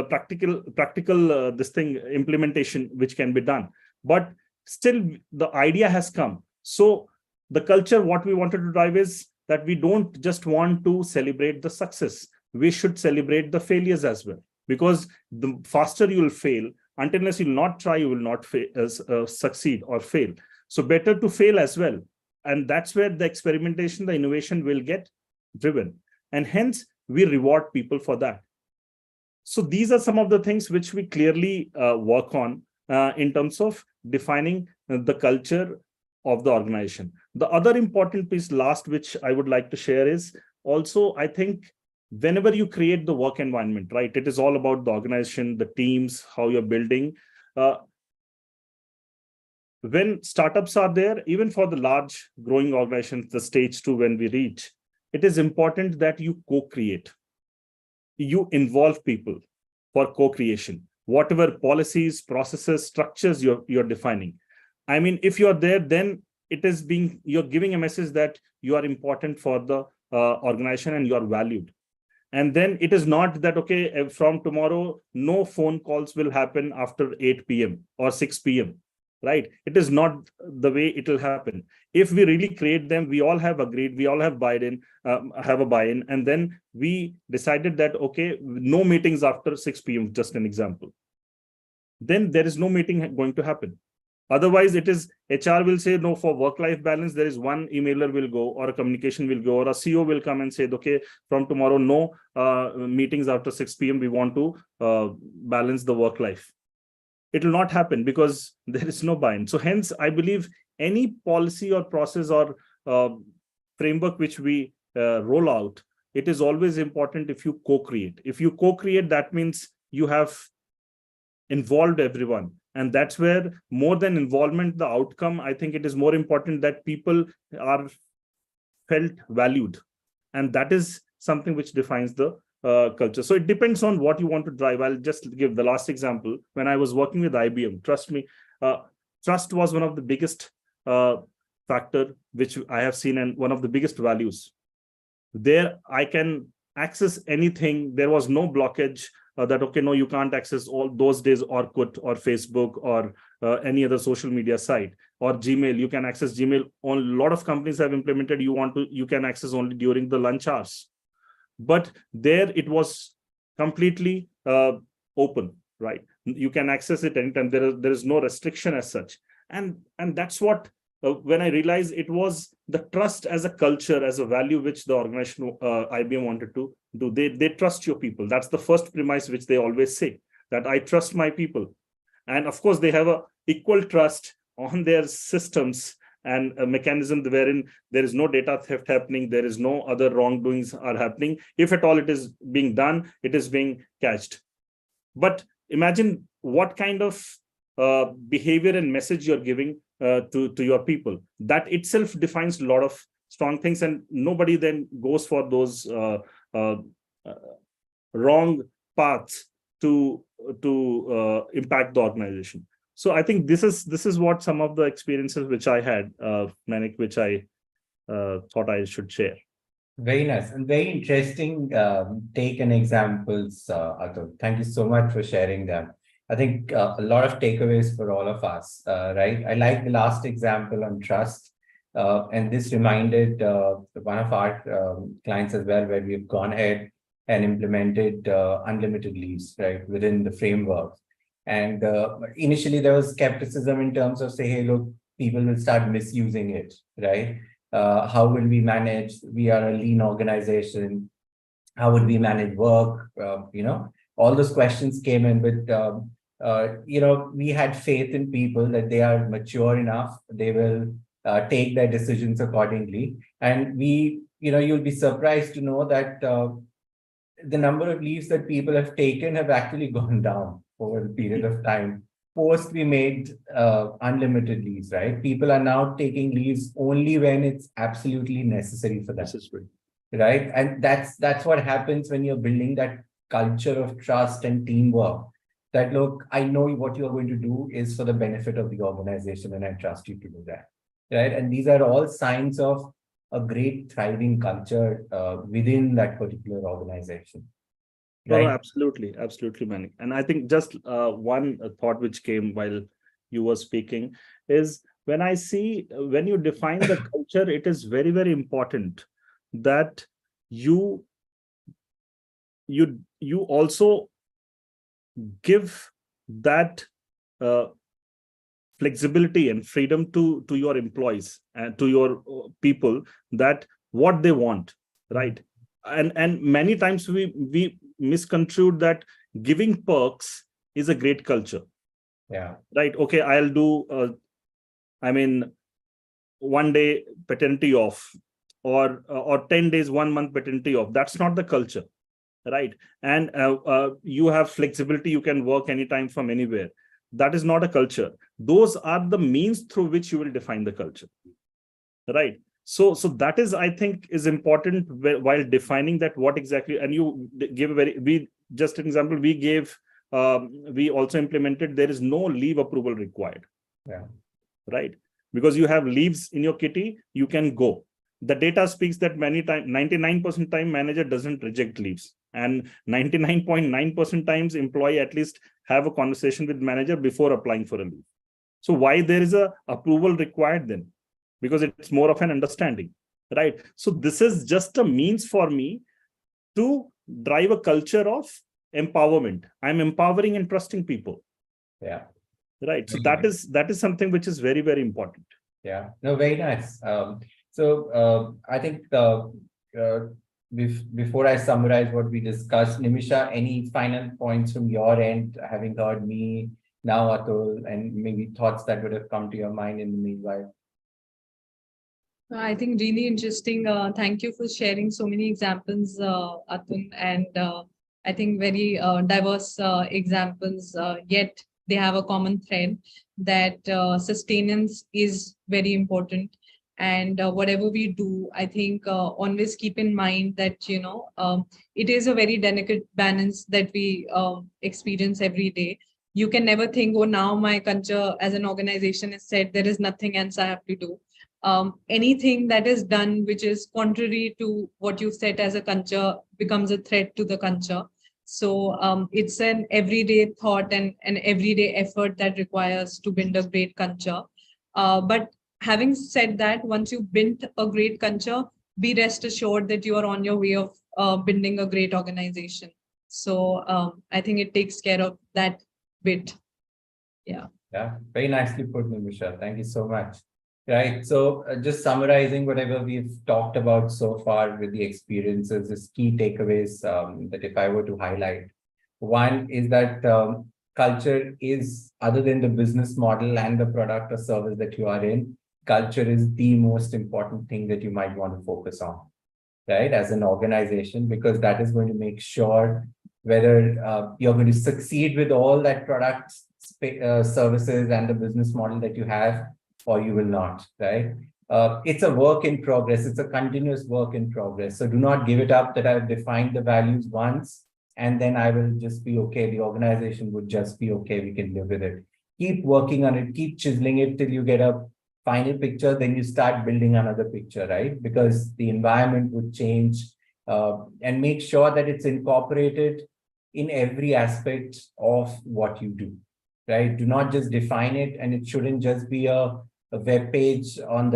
implementation which can be done, but still the idea has come. So the culture, what we wanted to drive is that we don't just want to celebrate the success, we should celebrate the failures as well, because the faster you will fail, unless you will not try, you will not succeed or fail. So better to fail as well. And that's where the experimentation, the innovation will get driven. And hence we reward people for that. So these are some of the things which we clearly work on in terms of defining the culture of the organization. The other important piece last, which I would like to share is also, I think, whenever you create the work environment, right, it is all about the organization, the teams, how you're building. When startups are there, even for the large growing organizations, the stage 2 when we reach, it is important that you co-create. You involve people for co-creation, whatever policies, processes, structures you're defining. I mean, if you're there, then you're giving a message that you are important for the organization and you are valued. And then it is not that, okay, from tomorrow, no phone calls will happen after 8 p.m. or 6 p.m. Right? It is not the way it will happen. If we really create them, we all have agreed, we all have have a buy-in, and then we decided that, okay, no meetings after 6 p.m., just an example. Then there is no meeting going to happen. Otherwise, it is HR will say, no, for work-life balance, there is one emailer will go, or a communication will go, or a CEO will come and say, okay, from tomorrow, no meetings after 6 p.m. We want to balance the work life. It will not happen because there is no buy-in. So hence, I believe any policy or process or framework which we roll out, it is always important if you co-create. If you co-create, that means you have involved everyone. And that's where, more than involvement, the outcome, I think it is more important that people are felt valued. And that is something which defines the culture. So it depends on what you want to drive. I'll just give the last example. When I was working with IBM, trust me, trust was one of the biggest factor which I have seen, and one of the biggest values. There I can access anything. There was no blockage that, okay, no, you can't access all those days Orkut or Facebook or any other social media site, or Gmail. You can access Gmail. A lot of companies have implemented, you can access only during the lunch hours. But there it was completely open, right? You can access it anytime. There is no restriction as such. And that's what, when I realized it was the trust as a culture, as a value, which the organization IBM wanted to do. They trust your people. That's the first premise which they always say, that I trust my people. And of course, they have a equal trust on their systems and a mechanism wherein there is no data theft happening, there is no other wrongdoings are happening. If at all it is being done, it is being catched. But imagine what kind of behavior and message you're giving to your people. That itself defines a lot of strong things, and nobody then goes for those wrong paths to impact the organization. So I think this is what some of the experiences which I had, Manik, which I thought I should share. Very nice and very interesting take and examples, Atul. Thank you so much for sharing them. I think a lot of takeaways for all of us, right? I like the last example on trust. And this reminded one of our clients as well, where we've gone ahead and implemented unlimited leaves, right, within the framework. And initially there was skepticism in terms of say, hey, look, people will start misusing it, right? How will we manage? We are a lean organization. How would we manage work? All those questions came in, but we had faith in people that they are mature enough. They will take their decisions accordingly. And you'll be surprised to know that the number of leaves that people have taken have actually gone down over a period of time. Post we made unlimited leaves, right? People are now taking leaves only when it's absolutely necessary for them. Necessary. Right. And that's what happens when you're building that culture of trust and teamwork. That look, I know what you're going to do is for the benefit of the organization, and I trust you to do that. Right. And these are all signs of a great thriving culture within that particular organization. Right? No, absolutely, Manik. And I think just one thought which came while you were speaking is when you define the culture, it is very, very important that you also give that flexibility and freedom to your employees and to your people, that what they want, right? And many times we misconstrued that giving perks is a great culture. Yeah. Right. Okay, I'll do 1 day paternity off, or 10 days, 1 month paternity off. That's not the culture, right? And you have flexibility, you can work anytime from anywhere. That is not a culture. Those are the means through which you will define the culture, right? So that is, I think, is important while defining that what exactly. And you give just an example, we also implemented, there is no leave approval required. Yeah. Right. Because you have leaves in your kitty, you can go. The data speaks that many times, 99% time manager doesn't reject leaves, and 99.9% times employee at least have a conversation with manager before applying for a leave. So why there is a approval required then? Because it's more of an understanding, right? So this is just a means for me to drive a culture of empowerment. I'm empowering and trusting people. Yeah. Right. So that is something which is very, very important. Yeah. No, very nice. I think before I summarize what we discussed, Nimisha, any final points from your end, having heard me now, Atul, and maybe thoughts that would have come to your mind in the meanwhile? I think really interesting. Thank you for sharing so many examples, Atul, and I think very diverse examples, yet they have a common thread that sustenance is very important. And whatever we do, I think always keep in mind that, it is a very delicate balance that we experience every day. You can never think, oh, now my culture as an organization is set, there is nothing else I have to do. Anything that is done which is contrary to what you set as a culture becomes a threat to the culture. So it's an everyday thought and an everyday effort that requires to build a great culture. But having said that, once you build a great culture, be rest assured that you are on your way of building a great organization. So I think it takes care of that bit. Yeah. Yeah, very nicely put, Nimisha. Thank you so much. Right. So just summarizing whatever we've talked about so far with the experiences, is key takeaways that if I were to highlight. One is that culture is, other than the business model and the product or service that you are in, culture is the most important thing that you might want to focus on, right, as an organization, because that is going to make sure whether you're going to succeed with all that products, services and the business model that you have, or you will not, right? It's a work in progress. It's a continuous work in progress. So do not give it up that I've defined the values once and then I will just be okay. The organization would just be okay. We can live with it. keep working on it, keep chiseling it till you get a final picture, then you start building another picture, right? Because the environment would change, and make sure that it's incorporated in every aspect of what you do, right? Do not just define it, and it shouldn't just be a web page on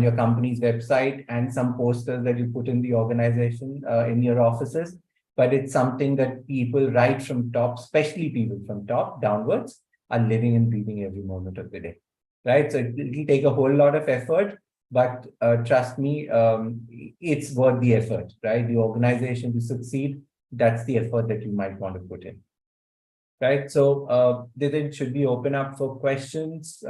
your company's website and some posters that you put in the organization, in your offices, but it's something that people right from top, especially people from top downwards, are living and breathing every moment of the day, right? So it'll take a whole lot of effort, but trust me, it's worth the effort, right? The organization to succeed, that's the effort that you might want to put in, right? So Didin, should we open up for questions?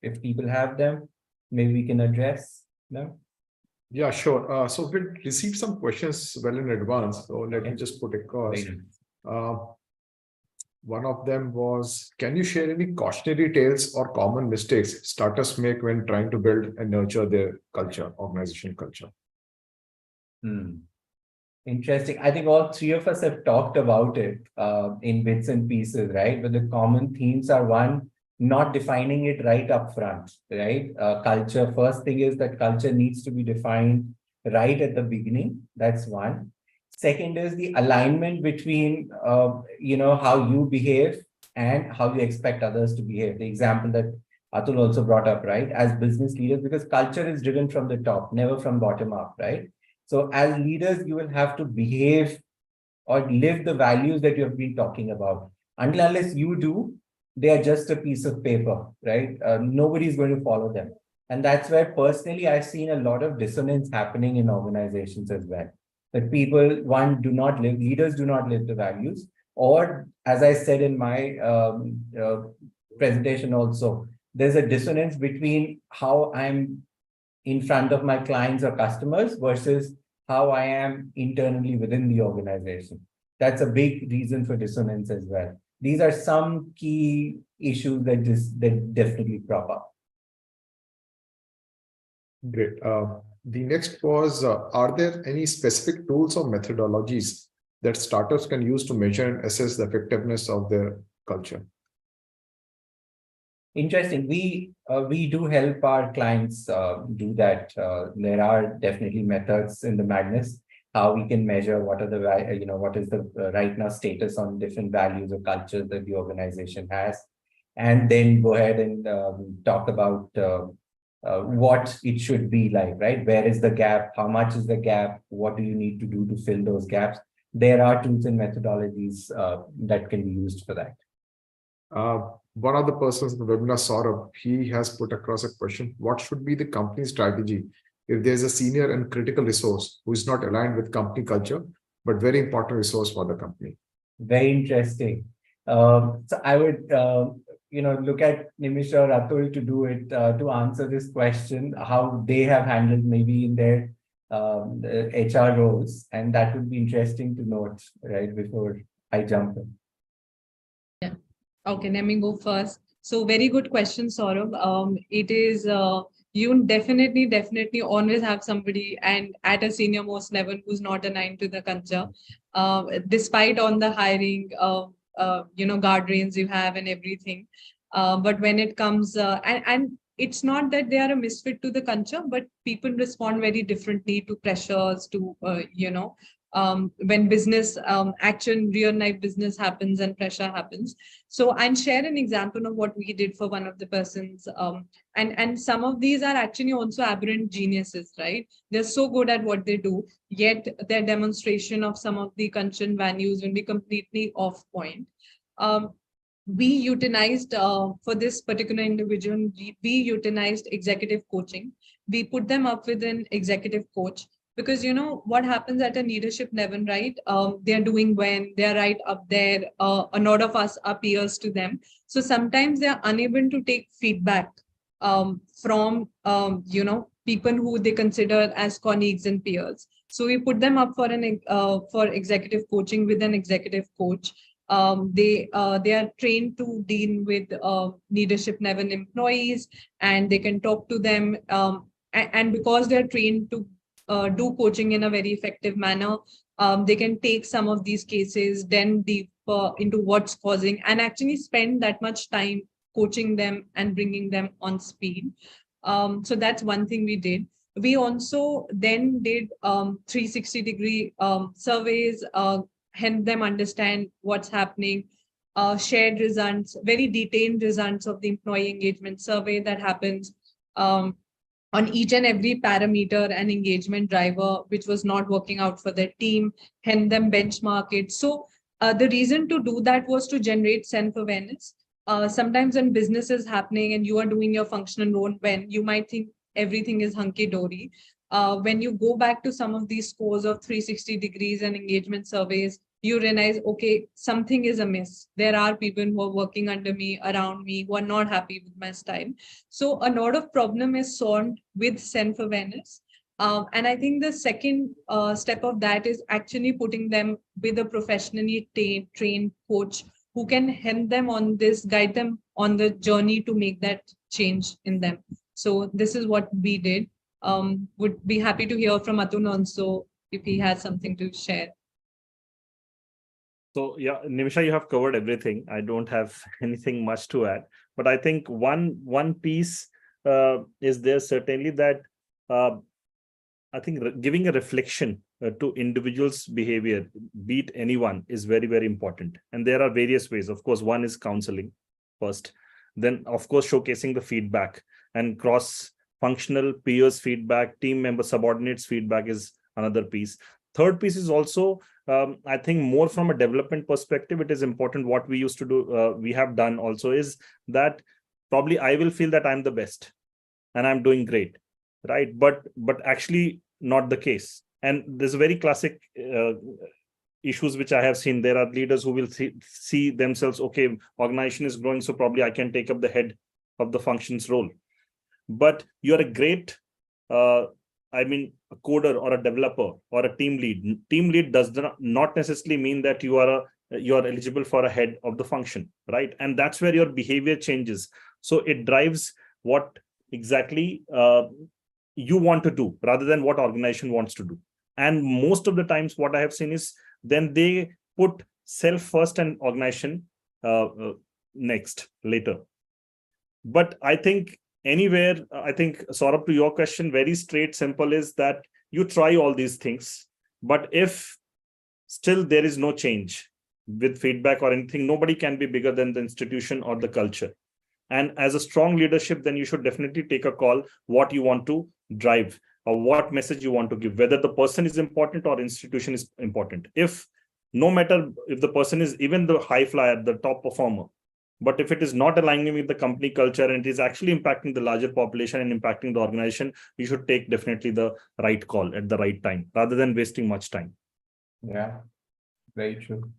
If people have them, maybe we can address them. Yeah, sure. So we received some questions well in advance. So let me Okay. just put across. Very One of them was, can you share any cautionary tales or common mistakes startups make when trying to build and nurture their culture, organization culture? Interesting. I think all three of us have talked about it in bits and pieces, right? But the common themes are, one, not defining it right up front, right? Culture, first thing is that culture needs to be defined right at the beginning. That's one. Second is the alignment between, how you behave and how you expect others to behave. The example that Atul also brought up, right? As business leaders, because culture is driven from the top, never from bottom up, right? So as leaders, you will have to behave or live the values that you have been talking about. Until unless you do, they are just a piece of paper, right? Nobody is going to follow them. And that's where personally, I've seen a lot of dissonance happening in organizations as well. That people, one, leaders do not live the values. Or as I said in my presentation also, there's a dissonance between how I'm in front of my clients or customers versus how I am internally within the organization. That's a big reason for dissonance as well. These are some key issues that definitely crop up. Great. The next was, are there any specific tools or methodologies that startups can use to measure and assess the effectiveness of their culture? Interesting. We do help our clients do that. There are definitely methods in the madness how we can measure what are the what is the right now status on different values or cultures that the organization has, and then go ahead and talk about what it should be like. Right? Where is the gap? How much is the gap? What do you need to do to fill those gaps? There are tools and methodologies that can be used for that. One of the persons in the webinar, Saurabh, he has put across a question: what should be the company strategy if there's a senior and critical resource who is not aligned with company culture, but very important resource for the company? Very interesting. So I would, look at Nimish or Atul to do it, to answer this question, how they have handled maybe in their HR roles. And that would be interesting to note, right, before I jump in. Yeah. Okay, let me go first. So very good question, Saurabh. It is, you definitely always have somebody and at a senior most level who's not aligned to the culture, despite on the hiring, guardrails you have and everything. But when it comes, and it's not that they are a misfit to the culture, but people respond very differently to pressures, to, when business action, real life business happens and pressure happens. So I'll share an example of what we did for one of the persons. And some of these are actually also aberrant geniuses, right? They're so good at what they do, yet their demonstration of some of the conscious values will be completely off point. We utilized, for this particular individual, we utilized executive coaching. We put them up with an executive coach. Because what happens at a leadership level, right? They're doing when they're right up there. A lot of us are peers to them. So sometimes they're unable to take feedback from people who they consider as colleagues and peers. So we put them up for executive coaching with an executive coach. They are trained to deal with leadership level employees, and they can talk to them. And because they're trained to do coaching in a very effective manner, they can take some of these cases, then the deeper into what's causing and actually spend that much time coaching them and bringing them on speed. So that's one thing we did. We also then did 360-degree surveys, help them understand what's happening, shared results, very detailed results of the employee engagement survey that happens on each and every parameter and engagement driver, which was not working out for their team, help them benchmark it. So the reason to do that was to generate self-awareness. Sometimes when business is happening and you are doing your functional role, when you might think everything is hunky-dory. When you go back to some of these scores of 360 degrees and engagement surveys, you realize, okay, something is amiss. There are people who are working under me, around me, who are not happy with my style. So a lot of problem is solved with self-awareness. And I think the second step of that is actually putting them with a professionally trained coach who can help them on this, guide them on the journey to make that change in them. So this is what we did. Would be happy to hear from Atul also if he has something to share. So yeah, Nimisha, you have covered everything. I don't have anything much to add, but I think one piece is there certainly that I think giving a reflection to individuals' behavior, be it anyone, is very, very important. And there are various ways. Of course, one is counseling first, then of course showcasing the feedback and cross-functional peers feedback, team member subordinates feedback is another piece. Third piece is also, I think more from a development perspective, it is important what we used to do, we have done also is that probably I will feel that I'm the best and I'm doing great, right? But actually not the case. And there's a very classic issues which I have seen. There are leaders who will see themselves, okay, organization is growing, so probably I can take up the head of the functions role. But you're a great, I mean, a coder or a developer or a team lead. Team lead does not necessarily mean that you are eligible for a head of the function, right? And that's where your behavior changes. So it drives what exactly you want to do rather than what organization wants to do. And most of the times what I have seen is then they put self first and organization next, later. But I think anywhere, I think, Saurabh, to your question, very straight, simple is that you try all these things. But if still there is no change with feedback or anything, nobody can be bigger than the institution or the culture. And as a strong leadership, then you should definitely take a call what you want to drive or what message you want to give, whether the person is important or institution is important. If no matter if the person is even the high flyer, the top performer, but if it is not aligning with the company culture and it is actually impacting the larger population and impacting the organization, you should take definitely the right call at the right time rather than wasting much time. Yeah, very true.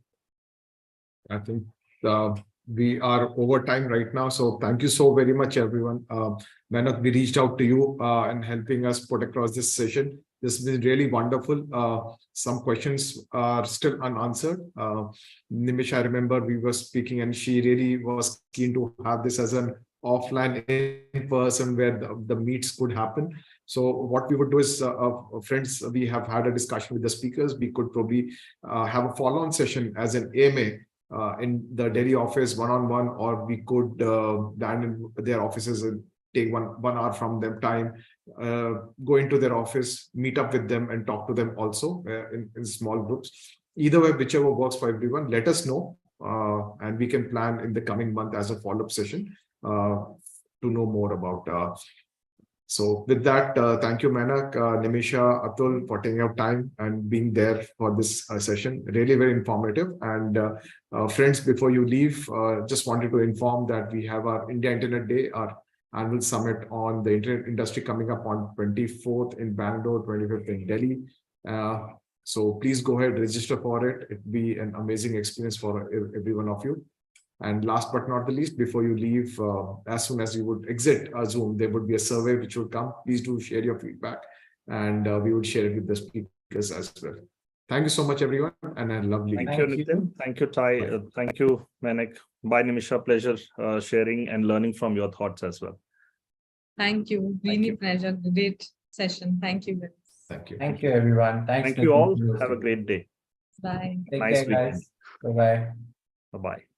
I think we are over time right now. So thank you so very much, everyone. Mehnat, we reached out to you and helping us put across this session. This has been really wonderful. Some questions are still unanswered. Nimish, I remember we were speaking and she really was keen to have this as an offline in person where the meets could happen. So what we would do is, friends, we have had a discussion with the speakers. We could probably have a follow-on session as an AMA in the Delhi office one-on-one, or we could land in their offices and take one hour from them time, go into their office, meet up with them and talk to them also in small groups. Either way, whichever works for everyone, let us know and we can plan in the coming month as a follow-up session to know more about. So with that, thank you, Menak, Nimisha, Atul, for taking out time and being there for this session. Really very informative. And friends, before you leave, just wanted to inform that we have our India Internet Day, our annual summit on the internet industry coming up on 24th in Bangalore, 25th in Delhi. So please go ahead, register for it. It'll be an amazing experience for every one of you. And last but not the least, before you leave, as soon as you would exit Zoom, there would be a survey which would come. Please do share your feedback and we would share it with the speakers as well. Thank you so much, everyone, and a lovely Thank you, Nitin. Thank you, Tai. Thank you, Menak. Bye, Nimisha. Pleasure sharing and learning from your thoughts as well. Thank you. Really pleasure. Great session. Thank you. Thank you. Thank you, everyone. Thanks. Thank you all. Have a great day. Bye. Take Nice care, guys. Bye-bye. Bye-bye.